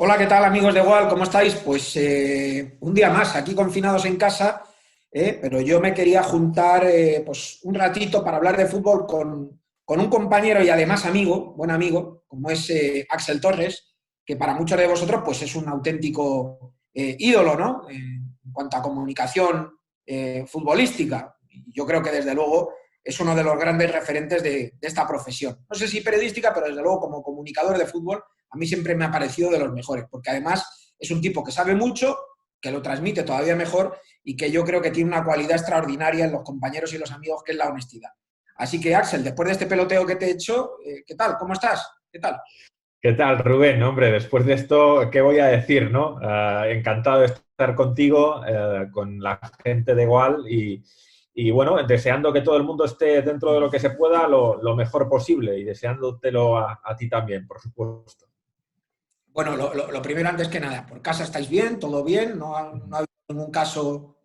Hola, ¿qué tal amigos de Wall? ¿Cómo estáis? Pues un día más, aquí confinados en casa, pero yo me quería juntar pues un ratito para hablar de fútbol con un compañero y además amigo, buen amigo, como es Axel Torres, que para muchos de vosotros pues es un auténtico ídolo, ¿no? En cuanto a comunicación futbolística. Y yo creo que desde luego es uno de los grandes referentes de esta profesión. No sé si periodística, pero desde luego como comunicador de fútbol a mí siempre me ha parecido de los mejores, porque además es un tipo que sabe mucho, que lo transmite todavía mejor y que yo creo que tiene una cualidad extraordinaria en los compañeros y los amigos, que es la honestidad. Así que, Axel, después de este peloteo que te he hecho, ¿qué tal? ¿Cómo estás? ¿Qué tal? ¿Qué tal, Rubén? Hombre, después de esto, ¿qué voy a decir, no? Encantado de estar contigo, con la gente de igual y, bueno, deseando que todo el mundo esté dentro de lo que se pueda lo mejor posible y deseándotelo a ti también, por supuesto. Bueno, lo primero, antes que nada, ¿por casa estáis bien? ¿Todo bien? ¿No ha habido ningún caso?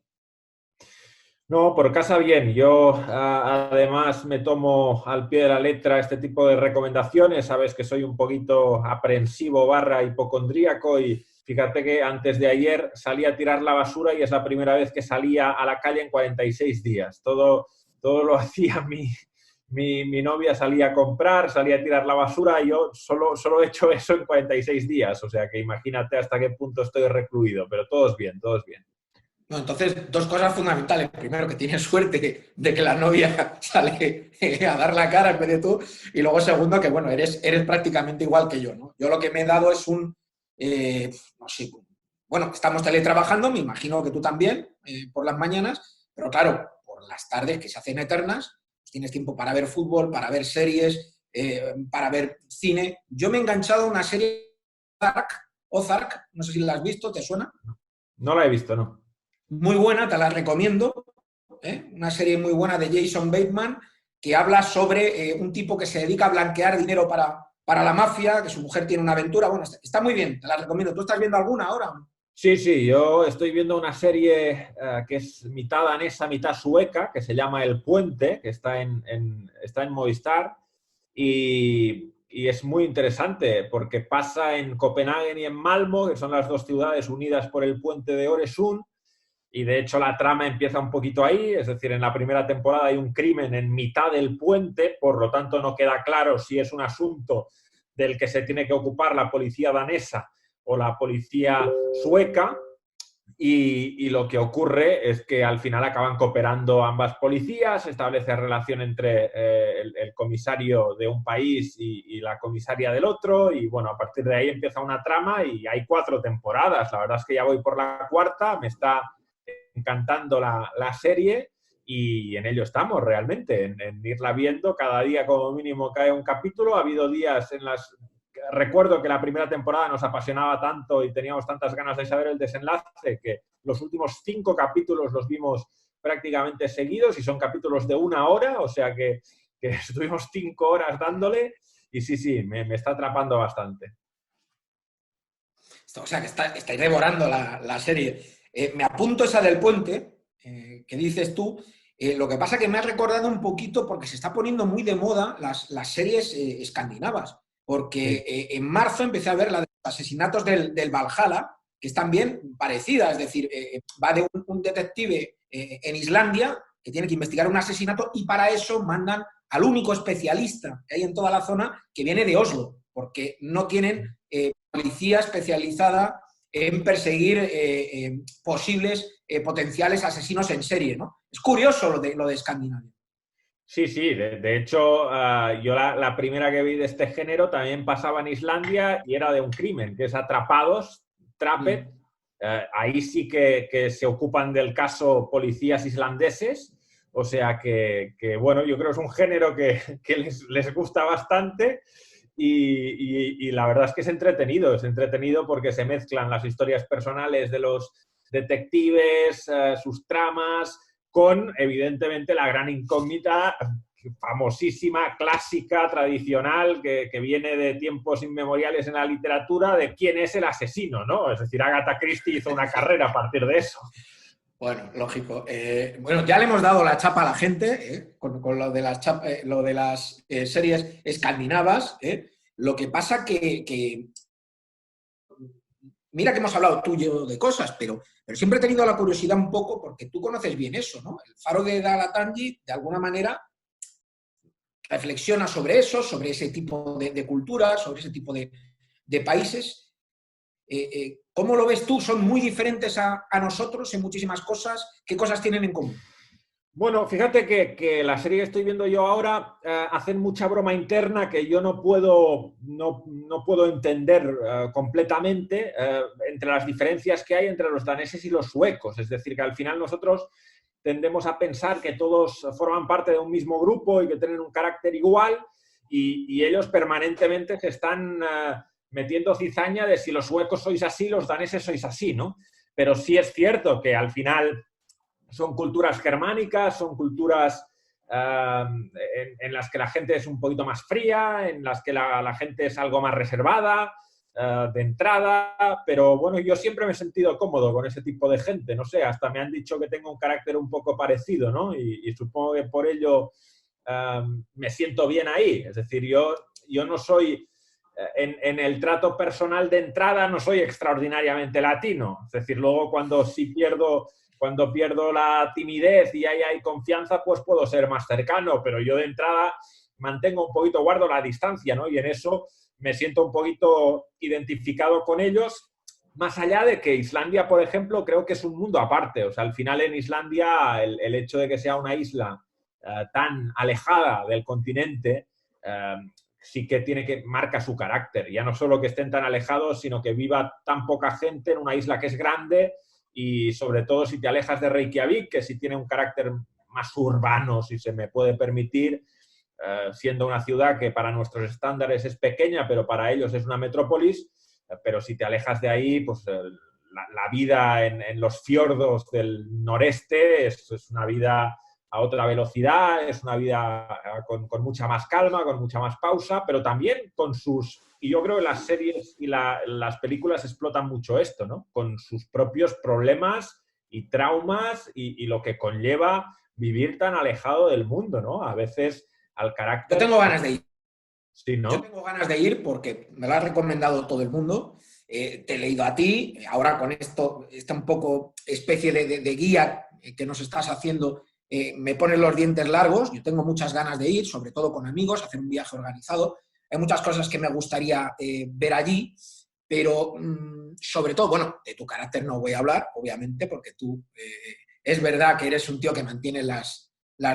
No, por casa bien. Yo además me tomo al pie de la letra este tipo de recomendaciones. Sabes que soy un poquito aprensivo barra hipocondríaco y fíjate que antes de ayer salí a tirar la basura y es la primera vez que salía a la calle en 46 días. Todo lo hacía mi novia, salía a comprar, salía a tirar la basura y yo solo he hecho eso en 46 días. O sea que imagínate hasta qué punto estoy recluido, pero todos bien, todos bien. No, entonces, dos cosas fundamentales. Primero, que tienes suerte de que la novia sale a dar la cara en vez de tú. Y luego, segundo, que bueno, eres prácticamente igual que yo, ¿no? Yo lo que me he dado es no sé, bueno, estamos teletrabajando, me imagino que tú también, por las mañanas, pero claro, por las tardes que se hacen eternas, pues tienes tiempo para ver fútbol, para ver series, para ver cine. Yo me he enganchado a una serie, Ozark, no sé si la has visto, ¿te suena? No la he visto, no. Muy buena, te la recomiendo, ¿eh? Una serie muy buena de Jason Bateman que habla sobre un tipo que se dedica a blanquear dinero para la mafia, que su mujer tiene una aventura. Bueno, está muy bien, te la recomiendo. ¿Tú estás viendo alguna ahora? Sí, sí, yo estoy viendo una serie que es mitad danesa, mitad sueca, que se llama El Puente, que está en Movistar, y es muy interesante porque pasa en Copenhague y en Malmo, que son las dos ciudades unidas por el puente de Öresund, y de hecho la trama empieza un poquito ahí, es decir, en la primera temporada hay un crimen en mitad del puente, por lo tanto no queda claro si es un asunto del que se tiene que ocupar la policía danesa o la policía sueca, y lo que ocurre es que al final acaban cooperando ambas policías, se establece relación entre el comisario de un país y la comisaria del otro, y bueno, a partir de ahí empieza una trama y hay 4 temporadas. La verdad es que ya voy por la cuarta, me está encantando la serie y en ello estamos realmente, en irla viendo. Cada día como mínimo cae un capítulo. Ha habido días en las... Recuerdo que la primera temporada nos apasionaba tanto y teníamos tantas ganas de saber el desenlace que los últimos 5 capítulos los vimos prácticamente seguidos y son capítulos de 1 hora, o sea que estuvimos 5 horas dándole y sí, sí, me está atrapando bastante. O sea, que estáis devorando la serie. Me apunto esa del puente, que dices tú. Lo que pasa que me ha recordado un poquito porque se está poniendo muy de moda las series escandinavas. Porque Sí. en marzo empecé a ver la de los asesinatos del Valhalla, que es también parecida. Es decir, va de un detective en Islandia que tiene que investigar un asesinato y para eso mandan al único especialista que hay en toda la zona, que viene de Oslo, porque no tienen policía especializada en perseguir posibles potenciales asesinos en serie, ¿no? Es curioso lo de Escandinavia. Sí, sí, de hecho, yo la primera que vi de este género también pasaba en Islandia y era de un crimen, que es Atrapados, Trapped. Mm. Ahí sí que se ocupan del caso policías islandeses, o sea bueno, yo creo que es un género que les gusta bastante y la verdad es que es entretenido porque se mezclan las historias personales de los detectives, sus tramas, con evidentemente la gran incógnita famosísima, clásica, tradicional, que viene de tiempos inmemoriales en la literatura, de quién es el asesino, ¿no? Es decir, Agatha Christie hizo una carrera a partir de eso. Bueno, lógico. Bueno, ya le hemos dado la chapa a la gente con lo de las series escandinavas. Lo que pasa que mira que hemos hablado tú y yo de cosas, pero siempre he tenido la curiosidad un poco, porque tú conoces bien eso, ¿no? El Faro de Dalatangi, de alguna manera, reflexiona sobre eso, sobre ese tipo de culturas, sobre ese tipo de países. ¿Cómo lo ves tú? ¿Son muy diferentes a nosotros en muchísimas cosas? ¿Qué cosas tienen en común? Bueno, fíjate que la serie que estoy viendo yo ahora hacen mucha broma interna que yo no puedo entender completamente entre las diferencias que hay entre los daneses y los suecos. Es decir, que al final nosotros tendemos a pensar que todos forman parte de un mismo grupo y que tienen un carácter igual y ellos permanentemente se están metiendo cizaña de si los suecos sois así, los daneses sois así, ¿no? Pero sí es cierto que al final son culturas germánicas, son culturas en las que la gente es un poquito más fría, en las que la gente es algo más reservada de entrada, pero bueno, yo siempre me he sentido cómodo con ese tipo de gente, no sé, hasta me han dicho que tengo un carácter un poco parecido, ¿no? Y supongo que por ello me siento bien ahí, es decir, yo no soy... En el trato personal de entrada no soy extraordinariamente latino, es decir, luego cuando pierdo la timidez y ahí hay confianza, pues puedo ser más cercano, pero yo de entrada mantengo un poquito, guardo la distancia, ¿no? Y en eso me siento un poquito identificado con ellos, más allá de que Islandia, por ejemplo, creo que es un mundo aparte. O sea, al final en Islandia el hecho de que sea una isla tan alejada del continente sí que marca su carácter. Ya no solo que estén tan alejados, sino que viva tan poca gente en una isla que es grande y sobre todo si te alejas de Reykjavik, que sí tiene un carácter más urbano, si se me puede permitir, siendo una ciudad que para nuestros estándares es pequeña, pero para ellos es una metrópolis, pero si te alejas de ahí, pues la vida en los fiordos del noreste es una vida a otra velocidad, es una vida con mucha más calma, con mucha más pausa, pero también con sus... Y yo creo que las series y las películas explotan mucho esto, ¿no? Con sus propios problemas y traumas y lo que conlleva vivir tan alejado del mundo, ¿no? A veces al Yo carácter... tengo ganas de ir. Sí, Yo ¿no? tengo ganas de ir porque me lo ha recomendado todo el mundo. Te he leído a ti, ahora con esto, esta un poco especie de guía que nos estás haciendo, me ponen los dientes largos. Yo tengo muchas ganas de ir, sobre todo con amigos, hacer un viaje organizado. Hay muchas cosas que me gustaría ver allí, pero sobre todo, bueno, de tu carácter no voy a hablar, obviamente, porque tú es verdad que eres un tío que mantiene las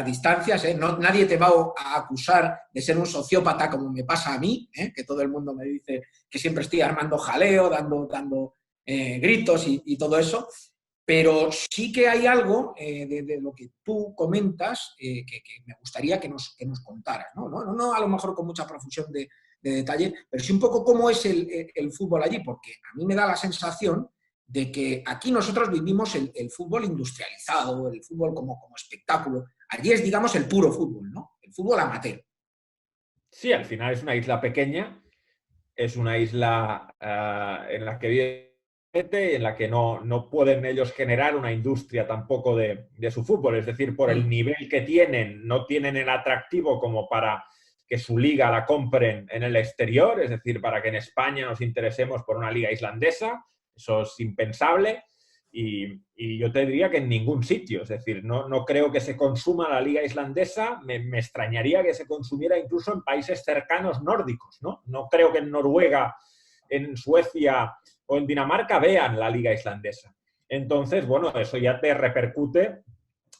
distancias, ¿eh? No, nadie te va a acusar de ser un sociópata como me pasa a mí, ¿eh? Que todo el mundo me dice que siempre estoy armando jaleo, dando gritos y todo eso, pero sí que hay algo de lo que tú comentas que me gustaría que nos contaras, ¿no? No a lo mejor con mucha profusión de detalle, pero sí un poco cómo es el fútbol allí, porque a mí me da la sensación de que aquí nosotros vivimos el fútbol industrializado, el fútbol como espectáculo. Allí es, digamos, el puro fútbol, ¿no? El fútbol amateur. Sí, al final es una isla pequeña, es una isla en la que vive gente y en la que no pueden ellos generar una industria tampoco de su fútbol. Es decir, por el nivel que tienen, no tienen el atractivo como para que su liga la compren en el exterior, es decir, para que en España nos interesemos por una liga islandesa, eso es impensable. Y yo te diría que en ningún sitio, es decir, no creo que se consuma la liga islandesa, me extrañaría que se consumiera incluso en países cercanos nórdicos, ¿no? No creo que en Noruega, en Suecia o en Dinamarca vean la liga islandesa. Entonces, bueno, eso ya te repercute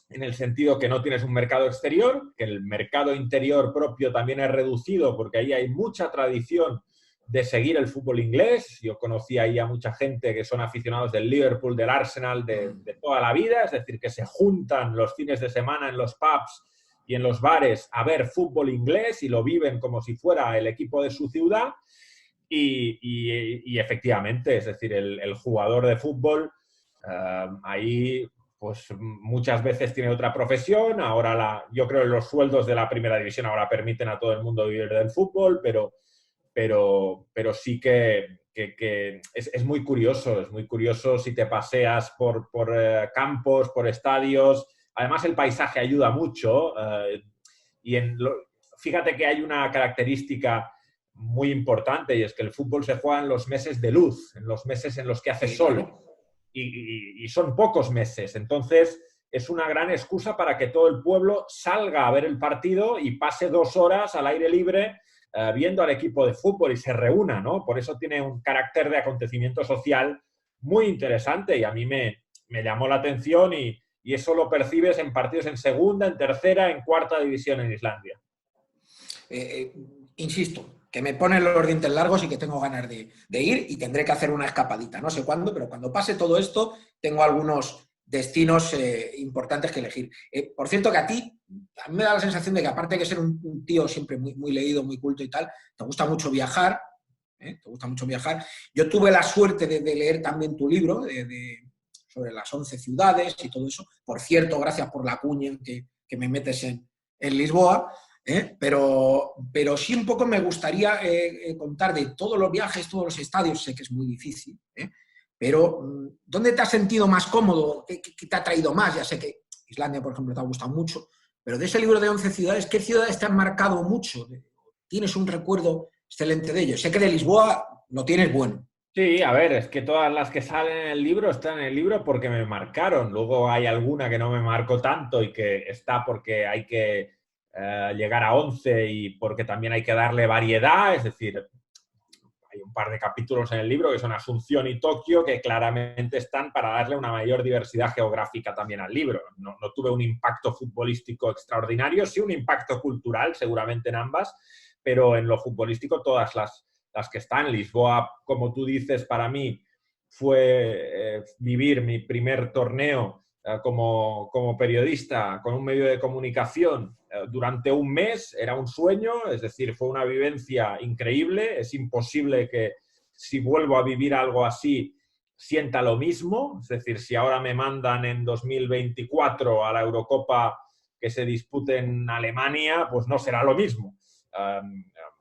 en el sentido que no tienes un mercado exterior, que el mercado interior propio también es reducido porque ahí hay mucha tradición de seguir el fútbol inglés. Yo conocí ahí a mucha gente que son aficionados del Liverpool, del Arsenal, de toda la vida, es decir, que se juntan los fines de semana en los pubs y en los bares a ver fútbol inglés y lo viven como si fuera el equipo de su ciudad. Y efectivamente, es decir, el jugador de fútbol ahí pues muchas veces tiene otra profesión. Ahora yo creo que los sueldos de la primera división ahora permiten a todo el mundo vivir del fútbol, pero sí que es muy curioso si te paseas por campos, por estadios. Además, el paisaje ayuda mucho. Y fíjate que hay una característica muy importante, y es que el fútbol se juega en los meses de luz, en los meses en los que hace Sí, sol, claro. y son pocos meses. Entonces, es una gran excusa para que todo el pueblo salga a ver el partido y pase 2 horas al aire libre viendo al equipo de fútbol y se reúna, ¿no? Por eso tiene un carácter de acontecimiento social muy interesante, y a mí me llamó la atención, y eso lo percibes en partidos en segunda, en tercera, en cuarta división en Islandia. Eh, insisto, que me ponen los dientes largos y que tengo ganas de ir y tendré que hacer una escapadita. No sé cuándo, pero cuando pase todo esto, tengo algunos destinos importantes que elegir. Por cierto, que a mí me da la sensación de que aparte de que ser un tío siempre muy, muy leído, muy culto y tal, te gusta mucho viajar, ¿eh? Te gusta mucho viajar. Yo tuve la suerte de leer también tu libro sobre las 11 ciudades y todo eso. Por cierto, gracias por la cuña que me metes en Lisboa. Pero sí un poco me gustaría contar de todos los viajes, todos los estadios, sé que es muy difícil, pero ¿dónde te has sentido más cómodo? ¿Qué te ha traído más? Ya sé que Islandia, por ejemplo, te ha gustado mucho, pero de ese libro de 11 ciudades, ¿qué ciudades te han marcado mucho? ¿Tienes un recuerdo excelente de ellos? Sé que de Lisboa lo tienes bueno. Sí, a ver, es que todas las que salen en el libro están en el libro porque me marcaron. Luego hay alguna que no me marcó tanto y que está porque hay que llegar a 11 y porque también hay que darle variedad. Es decir, hay un par de capítulos en el libro que son Asunción y Tokio, que claramente están para darle una mayor diversidad geográfica también al libro. No tuve un impacto futbolístico extraordinario, sí un impacto cultural seguramente en ambas, pero en lo futbolístico todas las que están. Lisboa, como tú dices, para mí fue vivir mi primer torneo como periodista con un medio de comunicación durante un mes. Era un sueño, es decir, fue una vivencia increíble. Es imposible que si vuelvo a vivir algo así sienta lo mismo. Es decir, si ahora me mandan en 2024 a la Eurocopa que se dispute en Alemania, pues no será lo mismo.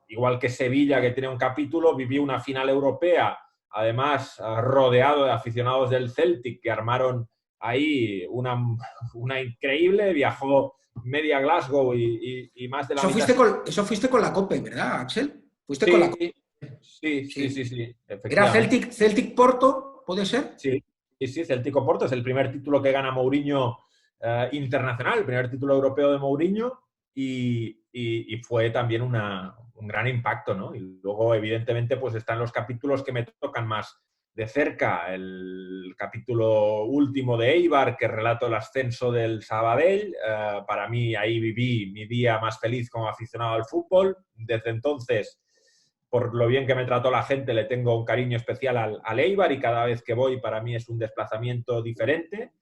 Igual que Sevilla, que tiene un capítulo, viví una final europea, además rodeado de aficionados del Celtic que armaron ahí una increíble, viajó media Glasgow y más de la mitad. Eso fuiste con la COPE, ¿verdad, Axel? Fuiste con la COPE. Sí, sí, sí, Sí. sí, sí, ¿Era efectivamente. Celtic Porto? ¿Puede ser? Sí, sí, sí, Celtico Porto es el primer título que gana Mourinho internacional, el primer título europeo de Mourinho, y fue también un gran impacto, ¿no? Y luego, evidentemente, pues están los capítulos que me tocan más de cerca. El capítulo último de Eibar, que relato el ascenso del Sabadell. Para mí, ahí viví mi día más feliz como aficionado al fútbol. Desde entonces, por lo bien que me trató la gente, le tengo un cariño especial al Eibar, y cada vez que voy para mí es un desplazamiento diferente.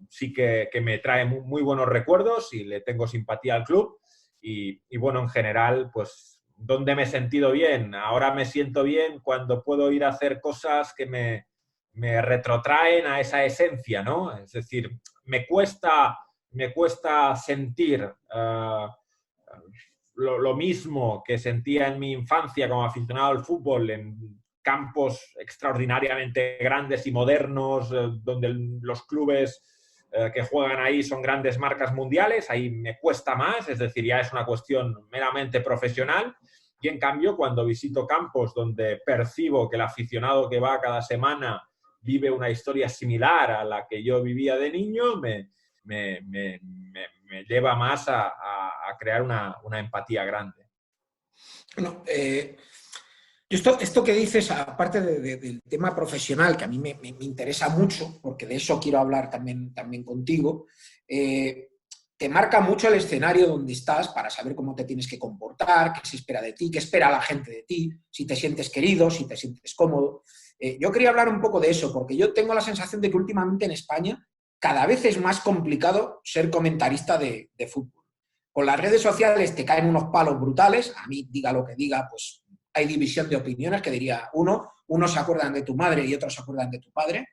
Sí que me trae muy buenos recuerdos y le tengo simpatía al club. Y bueno, en general, pues, ¿dónde me he sentido bien? Ahora me siento bien cuando puedo ir a hacer cosas que me retrotraen a esa esencia, ¿no? Es decir, me cuesta sentir lo mismo que sentía en mi infancia como aficionado al fútbol, en campos extraordinariamente grandes y modernos, donde los clubes que juegan ahí son grandes marcas mundiales. Ahí me cuesta más, es decir, ya es una cuestión meramente profesional. Y en cambio, cuando visito campos donde percibo que el aficionado que va cada semana vive una historia similar a la que yo vivía de niño, me lleva más a crear una empatía grande. Bueno, esto que dices, aparte del tema profesional, que a mí me interesa mucho, porque de eso quiero hablar también contigo, te marca mucho el escenario donde estás para saber cómo te tienes que comportar, qué se espera de ti, qué espera la gente de ti, si te sientes querido, si te sientes cómodo. Yo quería hablar un poco de eso, porque yo tengo la sensación de que últimamente en España cada vez es más complicado ser comentarista de fútbol. Con las redes sociales te caen unos palos brutales, a mí diga lo que diga, pues hay división de opiniones, que diría unos se acuerdan de tu madre y otros se acuerdan de tu padre,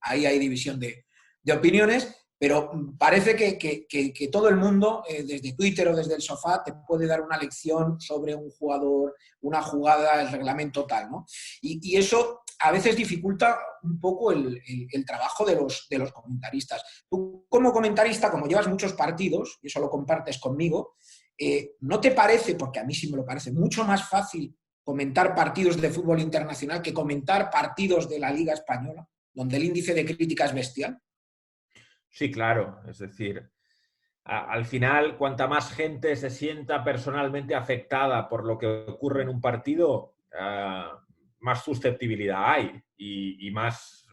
ahí hay división de opiniones, pero parece que todo el mundo, desde Twitter o desde el sofá, te puede dar una lección sobre un jugador, una jugada, el reglamento tal, ¿no? Y eso a veces dificulta un poco el trabajo de los comentaristas. Tú como comentarista, como llevas muchos partidos, y eso lo compartes conmigo, ¿no te parece, porque a mí sí me lo parece, mucho más fácil comentar partidos de fútbol internacional que comentar partidos de la Liga Española, donde el índice de crítica es bestial? Sí, claro. Es decir, al final, cuanta más gente se sienta personalmente afectada por lo que ocurre en un partido, más susceptibilidad hay y más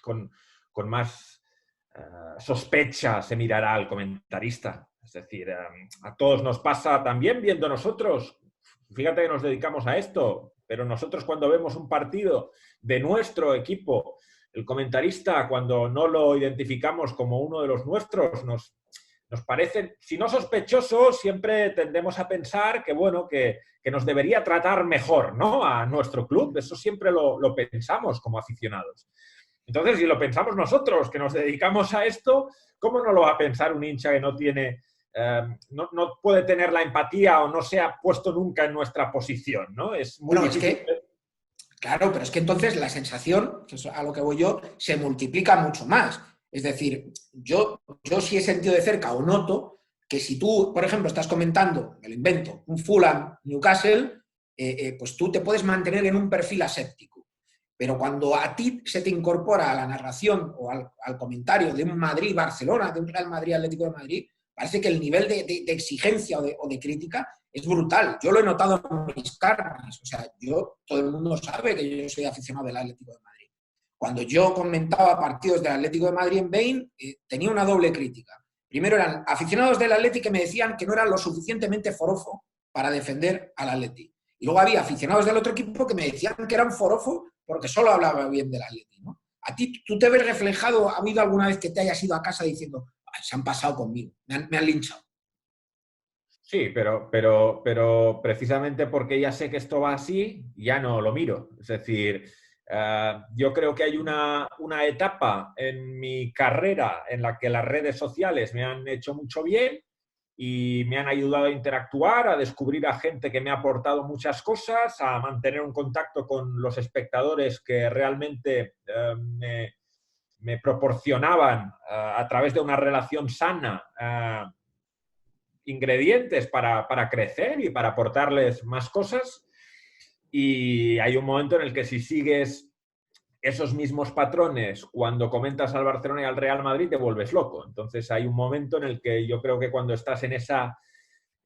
con, con más sospecha se mirará al comentarista. Es decir, a todos nos pasa también viendo nosotros. Fíjate que nos dedicamos a esto, pero nosotros cuando vemos un partido de nuestro equipo, el comentarista, cuando no lo identificamos como uno de los nuestros, nos parece, si no sospechoso, siempre tendemos a pensar que, bueno, que nos debería tratar mejor, ¿no? A nuestro club. Eso siempre lo pensamos como aficionados. Entonces, si lo pensamos nosotros, que nos dedicamos a esto, ¿cómo no lo va a pensar un hincha que no tiene, no puede tener la empatía o no se ha puesto nunca en nuestra posición, ¿no? Es muy Bueno, difícil. claro, pero es que entonces la sensación, que es a lo que voy yo, se multiplica mucho más. Es decir, yo sí he sentido de cerca o noto que si tú, por ejemplo, estás comentando, me lo invento, un Fulham Newcastle, pues tú te puedes mantener en un perfil aséptico. Pero cuando a ti se te incorpora a la narración o al comentario de un Madrid-Barcelona, de un Real Madrid-Atlético de Madrid, parece que el nivel de exigencia o de crítica es brutal. Yo lo he notado en mis carnes. O sea, todo el mundo sabe que yo soy aficionado del Atlético de Madrid. Cuando yo comentaba partidos del Atlético de Madrid en Bein, tenía una doble crítica. Primero eran aficionados del Atlético que me decían que no eran lo suficientemente forofo para defender al Atlético. Y luego había aficionados del otro equipo que me decían que eran forofo porque solo hablaba bien del Atlético, ¿no? ¿A ti tú te ves reflejado? ¿Ha habido alguna vez que te hayas ido a casa diciendo, se han pasado conmigo, me han linchado? Sí, pero precisamente porque ya sé que esto va así, ya no lo miro. Es decir, yo creo que hay una etapa en mi carrera en la que las redes sociales me han hecho mucho bien y me han ayudado a interactuar, a descubrir a gente que me ha aportado muchas cosas, a mantener un contacto con los espectadores que realmente me proporcionaban a través de una relación sana ingredientes para crecer y para aportarles más cosas. Y hay un momento en el que si sigues esos mismos patrones cuando comentas al Barcelona y al Real Madrid te vuelves loco. Entonces hay un momento en el que yo creo que cuando estás en esa,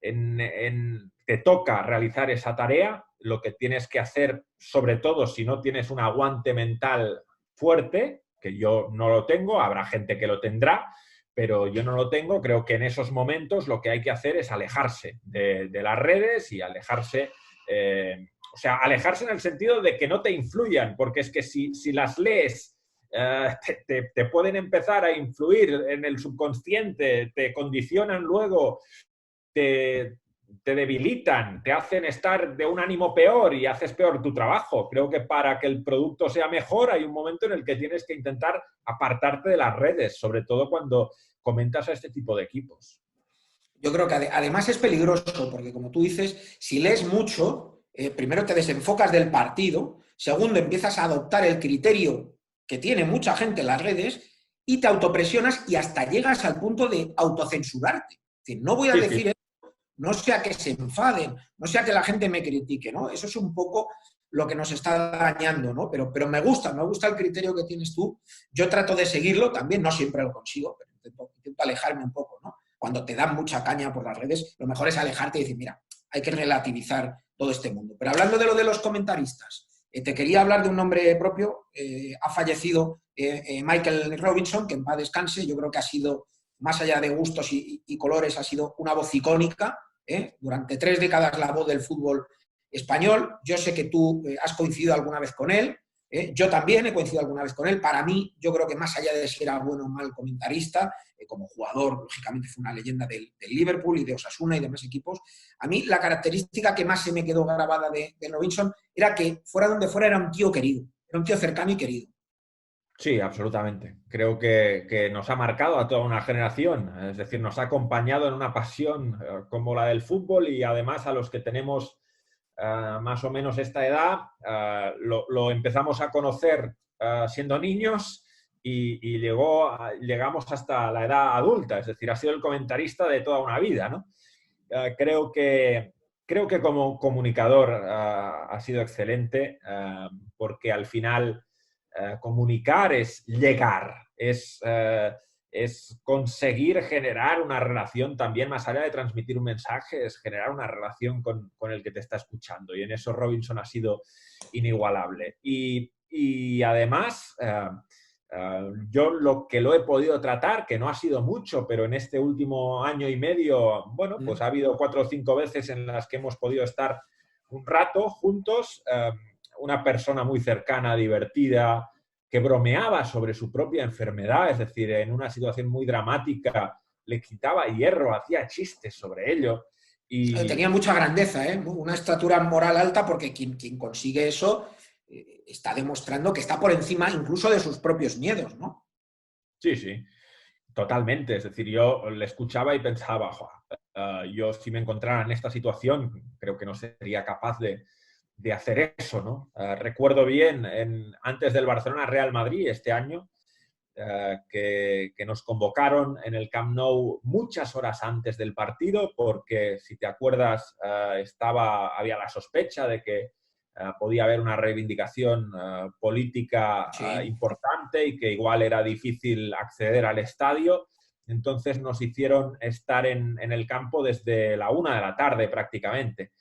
te toca realizar esa tarea, lo que tienes que hacer, sobre todo si no tienes un aguante mental fuerte, que yo no lo tengo, habrá gente que lo tendrá, pero yo no lo tengo. Creo que en esos momentos lo que hay que hacer es alejarse de las redes y alejarse, o sea, alejarse en el sentido de que no te influyan, porque es que si las lees te pueden empezar a influir en el subconsciente, te condicionan luego, te debilitan, te hacen estar de un ánimo peor y haces peor tu trabajo. Creo que para que el producto sea mejor hay un momento en el que tienes que intentar apartarte de las redes, sobre todo cuando comentas a este tipo de equipos. Yo creo que además es peligroso, porque como tú dices, si lees mucho, primero te desenfocas del partido, segundo empiezas a adoptar el criterio que tiene mucha gente en las redes y te autopresionas y hasta llegas al punto de autocensurarte. Es decir, no voy a Sí, sí. decir esto, no sea que se enfaden, no sea que la gente me critique, ¿no? Eso es un poco lo que nos está dañando, ¿no? Pero me gusta el criterio que tienes tú. Yo trato de seguirlo también, no siempre lo consigo, pero intento alejarme un poco, ¿no? Cuando te dan mucha caña por las redes, lo mejor es alejarte y decir, mira, hay que relativizar todo este mundo. Pero hablando de lo de los comentaristas, te quería hablar de un nombre propio. Ha fallecido Michael Robinson, que en paz descanse. Yo creo que ha sido, más allá de gustos y colores, ha sido una voz icónica. Durante 3 décadas la voz del fútbol español. Yo sé que tú has coincidido alguna vez con él. Yo también he coincidido alguna vez con él. Para mí, yo creo que más allá de si era bueno o mal comentarista, como jugador, lógicamente fue una leyenda del Liverpool y de Osasuna y demás equipos. A mí la característica que más se me quedó grabada de Robinson era que fuera donde fuera era un tío querido, era un tío cercano y querido. Sí, absolutamente. Creo que nos ha marcado a toda una generación, es decir, nos ha acompañado en una pasión como la del fútbol y además a los que tenemos más o menos esta edad, lo empezamos a conocer siendo niños y llegamos hasta la edad adulta, es decir, ha sido el comentarista de toda una vida, ¿no? creo que como comunicador ha sido excelente, porque al final comunicar es llegar, es conseguir generar una relación también, más allá de transmitir un mensaje, es generar una relación con el que te está escuchando. Y en eso Robinson ha sido inigualable. Y además, yo lo que lo he podido tratar, que no ha sido mucho, pero en este último año y medio, bueno, pues ha habido 4 o 5 veces en las que hemos podido estar un rato juntos. Una persona muy cercana, divertida, que bromeaba sobre su propia enfermedad, es decir, en una situación muy dramática le quitaba hierro, hacía chistes sobre ello. Tenía mucha grandeza, ¿eh? Una estatura moral alta, porque quien consigue eso está demostrando que está por encima incluso de sus propios miedos, ¿no? Sí, sí, totalmente. Es decir, yo le escuchaba y pensaba, yo si me encontrara en esta situación, creo que no sería capaz de hacer eso, ¿no? Recuerdo bien, antes del Barcelona-Real Madrid este año, que nos convocaron en el Camp Nou muchas horas antes del partido, porque si te acuerdas, había la sospecha de que podía haber una reivindicación política Sí. importante y que igual era difícil acceder al estadio. Entonces nos hicieron estar en el campo desde la 1 de la tarde prácticamente.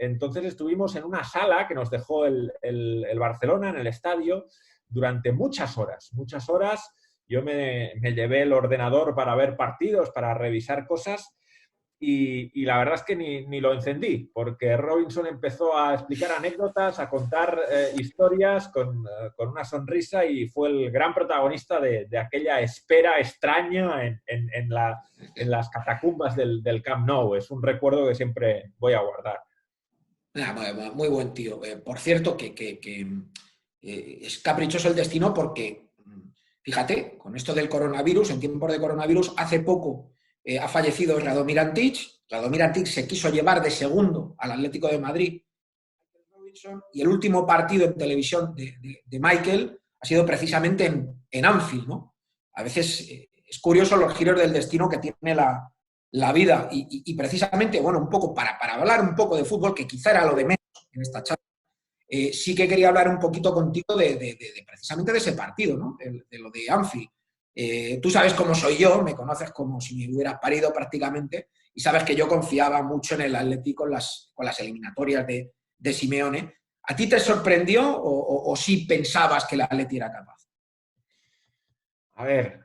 Entonces estuvimos en una sala que nos dejó el Barcelona en el estadio durante muchas horas, muchas horas. Yo me llevé el ordenador para ver partidos, para revisar cosas, y la verdad es que ni lo encendí, porque Robinson empezó a explicar anécdotas, a contar historias con una sonrisa, y fue el gran protagonista de aquella espera extraña en las catacumbas del Camp Nou. Es un recuerdo que siempre voy a guardar. Muy buen tío. Por cierto, es caprichoso el destino, porque, fíjate, con esto del coronavirus, en tiempos de coronavirus, hace poco ha fallecido Radomir Antic. Radomir Antic se quiso llevar de segundo al Atlético de Madrid, y el último partido en televisión de Michael ha sido precisamente en Anfield, ¿no? A veces es curioso los giros del destino que tiene la vida, y precisamente, bueno, un poco para hablar un poco de fútbol, que quizá era lo de menos en esta charla, sí que quería hablar un poquito contigo precisamente de ese partido, ¿no? De lo de Anfield. Tú sabes cómo soy yo, me conoces como si me hubieras parido prácticamente, y sabes que yo confiaba mucho en el Atlético con las eliminatorias de Simeone. ¿A ti te sorprendió o sí pensabas que el Atleti era capaz? A ver,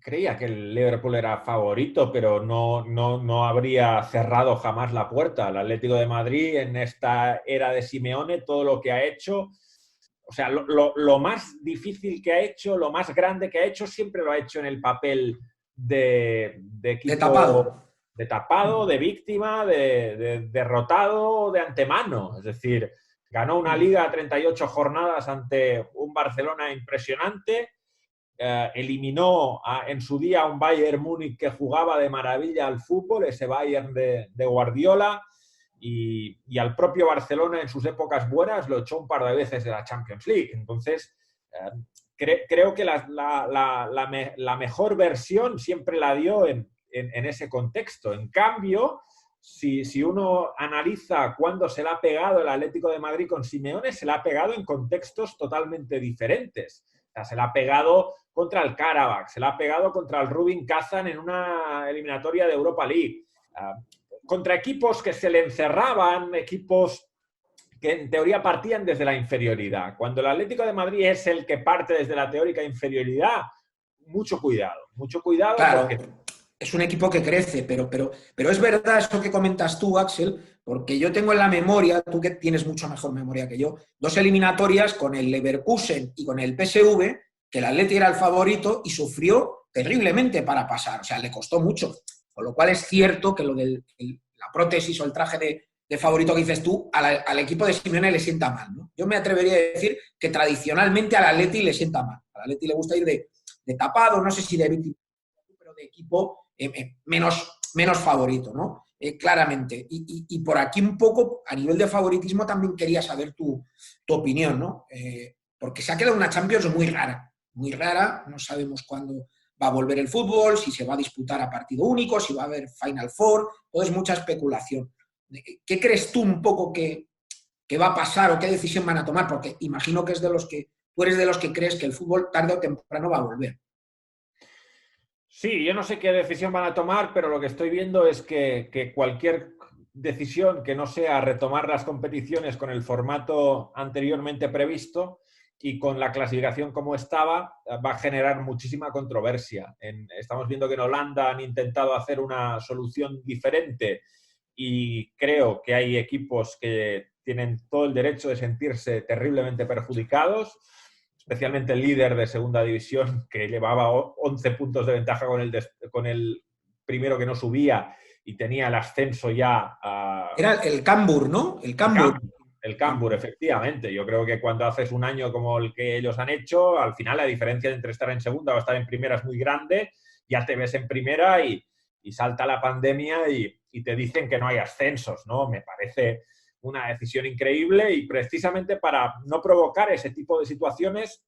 creía que el Liverpool era favorito, pero no habría cerrado jamás la puerta al Atlético de Madrid en esta era de Simeone. Todo lo que ha hecho, o sea, lo más difícil que ha hecho, lo más grande que ha hecho, siempre lo ha hecho en el papel de equipo, De tapado. de tapado, de víctima, de derrotado de antemano. Es decir, ganó una liga a 38 jornadas ante un Barcelona impresionante. Eliminó en su día a un Bayern Múnich que jugaba de maravilla al fútbol, ese Bayern de Guardiola, y al propio Barcelona en sus épocas buenas lo echó un par de veces de la Champions League. Entonces, creo que la mejor versión siempre la dio en ese contexto. En cambio, si uno analiza cuándo se le ha pegado el Atlético de Madrid con Simeone, se le ha pegado en contextos totalmente diferentes. O sea, se le ha pegado contra el Karabakh, se le ha pegado contra el Rubin Kazan en una eliminatoria de Europa League, contra equipos que se le encerraban, equipos que en teoría partían desde la inferioridad. Cuando el Atlético de Madrid es el que parte desde la teórica inferioridad, mucho cuidado, Claro, porque... es un equipo que crece, pero es verdad eso que comentas tú, Axel, porque yo tengo en la memoria, tú que tienes mucho mejor memoria que yo, 2 eliminatorias con el Leverkusen y con el PSV, que el Atleti era el favorito y sufrió terriblemente para pasar, o sea, le costó mucho. Con lo cual es cierto que lo de la prótesis o el traje de favorito que dices tú, al equipo de Simeone le sienta mal, ¿no? Yo me atrevería a decir que tradicionalmente al Atleti le sienta mal. Al Atleti le gusta ir de tapado, no sé si de víctima, pero de equipo menos favorito, ¿no? Claramente. Y por aquí un poco, a nivel de favoritismo, también quería saber tu opinión, ¿no? Porque se ha quedado una Champions muy rara, no sabemos cuándo va a volver el fútbol, si se va a disputar a partido único, si va a haber Final Four, todo es mucha especulación. ¿Qué crees tú un poco que va a pasar o qué decisión van a tomar? Porque imagino que tú eres de los que crees que el fútbol tarde o temprano va a volver. Sí, yo no sé qué decisión van a tomar, pero lo que estoy viendo es que cualquier decisión que no sea retomar las competiciones con el formato anteriormente previsto y con la clasificación como estaba, va a generar muchísima controversia. Estamos viendo que en Holanda han intentado hacer una solución diferente y creo que hay equipos que tienen todo el derecho de sentirse terriblemente perjudicados, especialmente el líder de segunda división, que llevaba 11 puntos de ventaja con el primero que no subía y tenía el ascenso ya a... Era el Cambur, ¿no? El Cambur. El Cambur, efectivamente. Yo creo que cuando haces un año como el que ellos han hecho, al final la diferencia entre estar en segunda o estar en primera es muy grande. Ya te ves en primera y salta la pandemia y te dicen que no hay ascensos, ¿no? Me parece una decisión increíble y precisamente para no provocar ese tipo de situaciones,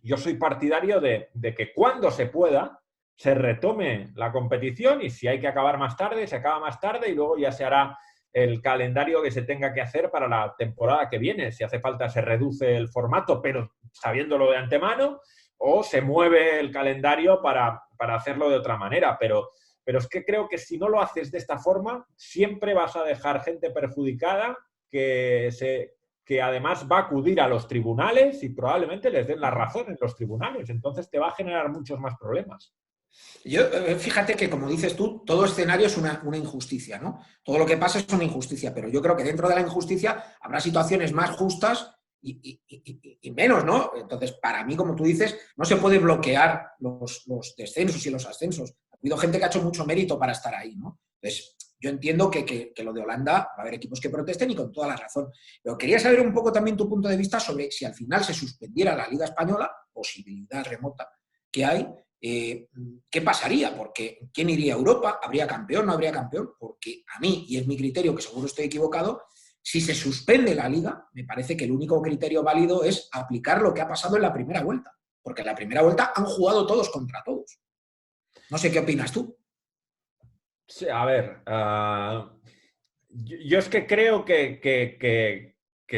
yo soy partidario de que cuando se pueda se retome la competición y si hay que acabar más tarde, se acaba más tarde y luego ya se hará el calendario que se tenga que hacer para la temporada que viene. Si hace falta se reduce el formato, pero sabiéndolo de antemano, o se mueve el calendario para hacerlo de otra manera. Pero es que creo que si no lo haces de esta forma, siempre vas a dejar gente perjudicada que además va a acudir a los tribunales y probablemente les den la razón en los tribunales. Entonces te va a generar muchos más problemas. Fíjate que, como dices tú, todo escenario es una injusticia, ¿no? Todo lo que pasa es una injusticia, pero yo creo que dentro de la injusticia habrá situaciones más justas y menos, ¿no? Entonces, para mí, como tú dices, no se puede bloquear los descensos y los ascensos. Ha habido gente que ha hecho mucho mérito para estar ahí, ¿no? Entonces, yo entiendo que lo de Holanda va a haber equipos que protesten y con toda la razón. Pero quería saber un poco también tu punto de vista sobre si al final se suspendiera la Liga Española, posibilidad remota que hay, ¿qué pasaría? Porque ¿quién iría a Europa? ¿Habría campeón? ¿No habría campeón? Porque a mí, y es mi criterio, que seguro estoy equivocado, si se suspende la Liga, me parece que el único criterio válido es aplicar lo que ha pasado en la primera vuelta. Porque en la primera vuelta han jugado todos contra todos. No sé qué opinas tú. Sí, a ver, yo es que creo que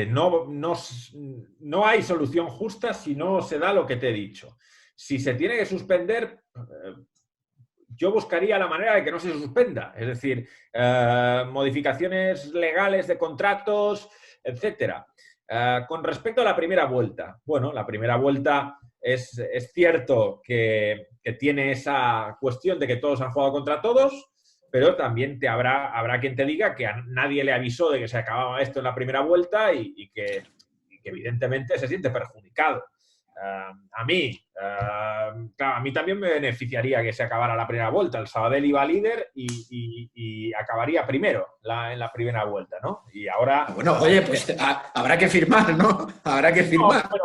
no hay solución justa si no se da lo que te he dicho. Si se tiene que suspender, yo buscaría la manera de que no se suspenda. Es decir, modificaciones legales de contratos, etcétera. Con respecto a la primera vuelta, bueno, la primera vuelta es cierto que tiene esa cuestión de que todos han jugado contra todos, pero también habrá quien te diga que a nadie le avisó de que se acababa esto en la primera vuelta y que evidentemente se siente perjudicado. A mí también me beneficiaría que se acabara la primera vuelta. El Sabadell iba líder y acabaría primero en la primera vuelta, ¿no? Y ahora... Bueno, oye, pues habrá que firmar, ¿no? Habrá que firmar. No,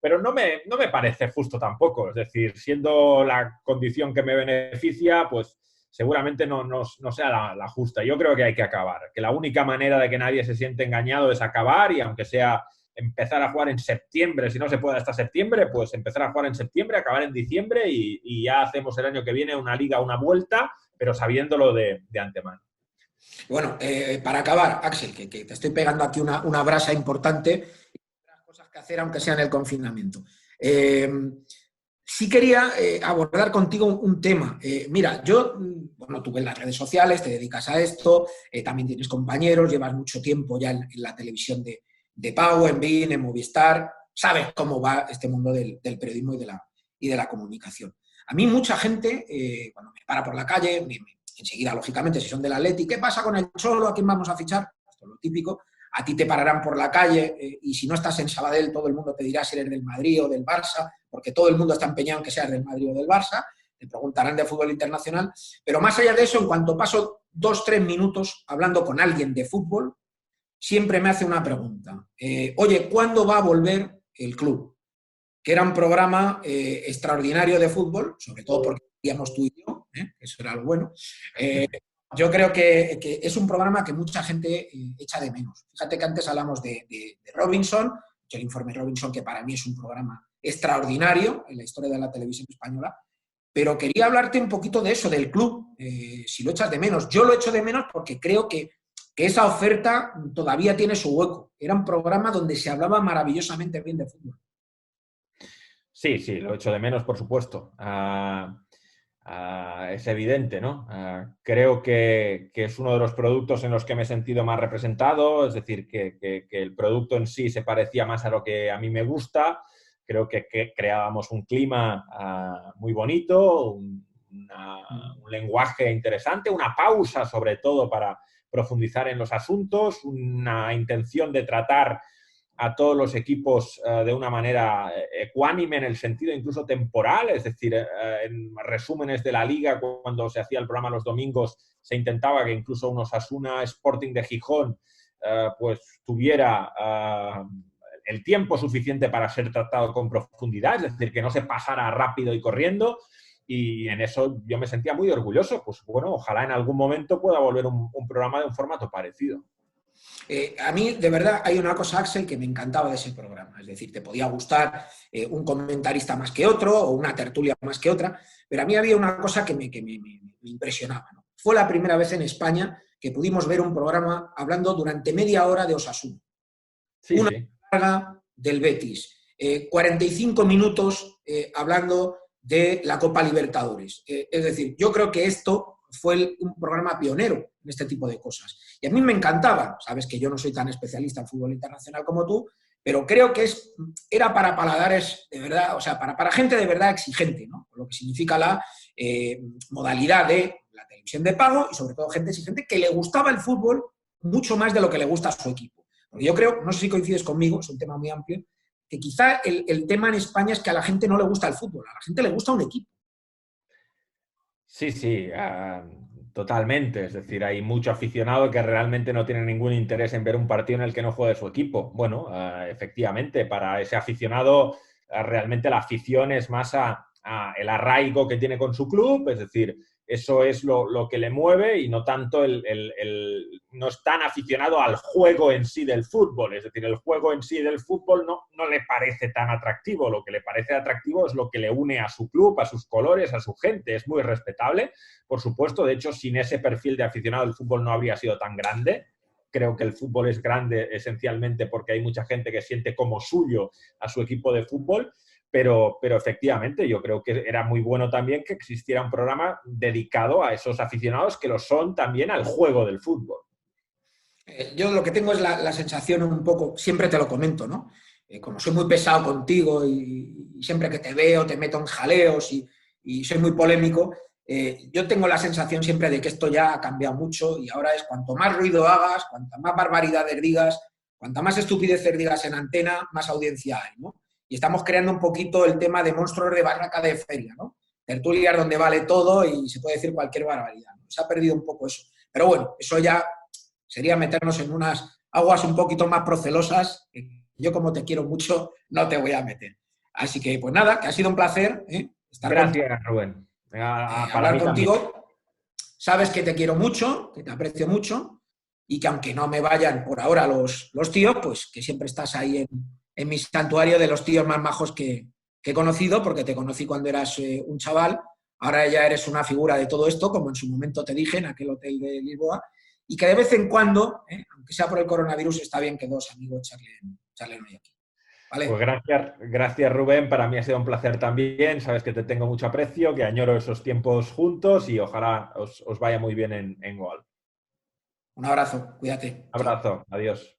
pero no me parece justo tampoco. Es decir, siendo la condición que me beneficia, pues seguramente no sea la justa. Yo creo que hay que acabar. Que la única manera de que nadie se siente engañado es acabar y aunque sea empezar a jugar en septiembre, si no se puede hasta septiembre, pues empezar a jugar en septiembre, acabar en diciembre y ya hacemos el año que viene una liga, una vuelta, pero sabiéndolo de antemano. Bueno, para acabar, Axel, que te estoy pegando aquí una brasa importante, cosas que hacer aunque sea en el confinamiento. Sí quería abordar contigo un tema. Mira, bueno, tú ves las redes sociales, te dedicas a esto, también tienes compañeros, llevas mucho tiempo ya en la televisión de pago, en BIN, en Movistar, sabes cómo va este mundo del periodismo y de la comunicación. A mí mucha gente, cuando me para por la calle, enseguida, lógicamente, si son del Atleti, ¿qué pasa con el Cholo? ¿A quién vamos a fichar? Esto es lo típico. A ti te pararán por la calle y si no estás en Sabadell, todo el mundo te dirá si eres del Madrid o del Barça, porque todo el mundo está empeñado en que seas del Madrid o del Barça. Te preguntarán de fútbol internacional. Pero más allá de eso, en cuanto paso 2-3 minutos hablando con alguien de fútbol, siempre me hace una pregunta. Oye, ¿cuándo va a volver el club? Que era un programa extraordinario de fútbol, sobre todo porque íbamos tú y yo, eso era lo bueno. Yo creo que es un programa que mucha gente echa de menos. Fíjate que antes hablamos de Robinson, el informe Robinson, que para mí es un programa extraordinario en la historia de la televisión española, pero quería hablarte un poquito de eso, del club, si lo echas de menos. Yo lo echo de menos porque creo que esa oferta todavía tiene su hueco. Era un programa donde se hablaba maravillosamente bien de fútbol. Sí, sí, lo echo de menos, por supuesto. Es evidente, ¿no? Creo que es uno de los productos en los que me he sentido más representado, es decir, que el producto en sí se parecía más a lo que a mí me gusta. Creo que creábamos un clima muy bonito, un lenguaje interesante, una pausa sobre todo para profundizar en los asuntos, una intención de tratar a todos los equipos de una manera ecuánime en el sentido incluso temporal, es decir, en resúmenes de la liga, cuando se hacía el programa los domingos, se intentaba que incluso un Osasuna Sporting de Gijón pues tuviera el tiempo suficiente para ser tratado con profundidad, es decir, que no se pasara rápido y corriendo, y en eso yo me sentía muy orgulloso. Pues bueno, ojalá en algún momento pueda volver un programa de un formato parecido. A mí, de verdad, hay una cosa, Axel, que me encantaba de ese programa. Es decir, te podía gustar un comentarista más que otro o una tertulia más que otra, pero a mí había una cosa que me impresionaba, ¿no? Fue la primera vez en España que pudimos ver un programa hablando durante media hora de Osasuna. Sí, Una sí. carga del Betis, 45 minutos hablando de la Copa Libertadores. Es decir, yo creo que esto fue un programa pionero en este tipo de cosas. Y a mí me encantaba, sabes que yo no soy tan especialista en fútbol internacional como tú, pero creo que era para paladares de verdad, o sea, para gente de verdad exigente, ¿no? Lo que significa la modalidad de la televisión de pago y sobre todo gente exigente que le gustaba el fútbol mucho más de lo que le gusta a su equipo. Porque yo creo, no sé si coincides conmigo, es un tema muy amplio, que quizá el tema en España es que a la gente no le gusta el fútbol, a la gente le gusta un equipo. Sí, sí, totalmente. Es decir, hay mucho aficionado que realmente no tiene ningún interés en ver un partido en el que no juegue su equipo. Bueno, efectivamente, para ese aficionado, realmente la afición es más a el arraigo que tiene con su club, es decir, eso es lo que le mueve y no tanto no es tan aficionado al juego en sí del fútbol. Es decir, el juego en sí del fútbol no le parece tan atractivo. Lo que le parece atractivo es lo que le une a su club, a sus colores, a su gente. Es muy respetable, por supuesto. De hecho, sin ese perfil de aficionado, el fútbol no habría sido tan grande. Creo que el fútbol es grande esencialmente porque hay mucha gente que siente como suyo a su equipo de fútbol. Pero efectivamente yo creo que era muy bueno también que existiera un programa dedicado a esos aficionados que lo son también al juego del fútbol. Yo lo que tengo es la sensación un poco, siempre te lo comento, ¿no? Como soy muy pesado contigo y siempre que te veo te meto en jaleos y soy muy polémico, yo tengo la sensación siempre de que esto ya ha cambiado mucho y ahora es cuanto más ruido hagas, cuantas más barbaridades digas, cuanta más estupideces digas en antena, más audiencia hay, ¿no? Y estamos creando un poquito el tema de monstruos de barraca de feria, ¿no? Tertulias donde vale todo y se puede decir cualquier barbaridad, ¿no? Se ha perdido un poco eso. Pero bueno, eso ya sería meternos en unas aguas un poquito más procelosas. Yo, como te quiero mucho, no te voy a meter. Así que, pues nada, que ha sido un placer estar contigo, Gracias, Rubén. Para hablar mí también. contigo. Sabes que te quiero mucho, que te aprecio mucho y que aunque no me vayan por ahora los tíos, pues que siempre estás ahí en mi santuario de los tíos más majos que he conocido, porque te conocí cuando eras un chaval. Ahora ya eres una figura de todo esto, como en su momento te dije en aquel hotel de Lisboa, y que de vez en cuando, aunque sea por el coronavirus, está bien que dos amigos charlen hoy aquí. Pues ¿Vale? gracias, Rubén. Para mí ha sido un placer también. Sabes que te tengo mucho aprecio, que añoro esos tiempos juntos y ojalá os vaya muy bien en Goal. Un abrazo, cuídate. Chao. Abrazo, adiós.